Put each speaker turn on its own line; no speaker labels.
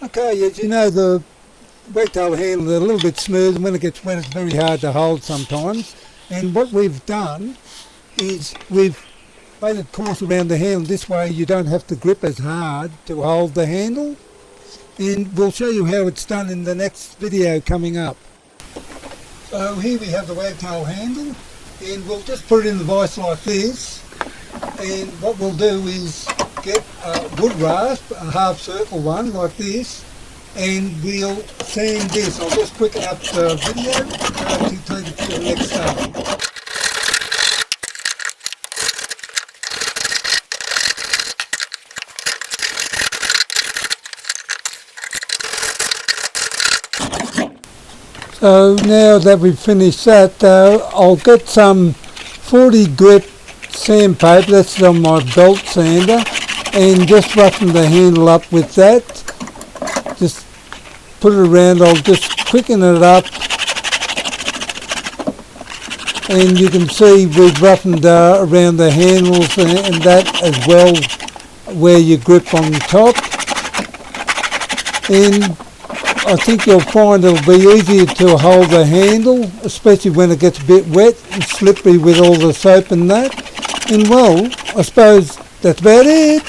Okay, as you know, the wagtail handle is a little bit smooth, and when it gets wet it's very hard to hold sometimes. And what we've done is we've made it coarse around the handle. This way you don't have to grip as hard to hold the handle. And we'll show you how it's done in the next video coming up. So here we have the wagtail handle, and we'll just put it in the vise like this. And what we'll do is get a wood rasp, a half circle one like this, and we'll sand this. I'll just quicken up the video to take it to the next stage. So now that we've finished that, I'll get some 40 grit sandpaper, that's on my belt sander, and just roughen the handle up with that. Just put it around, I'll just quicken it up, and you can see we've roughened around the handles and that as well, where you grip on top. And I think you'll find it'll be easier to hold the handle, especially when it gets a bit wet and slippery with all the soap and that. And well, I suppose that's about it.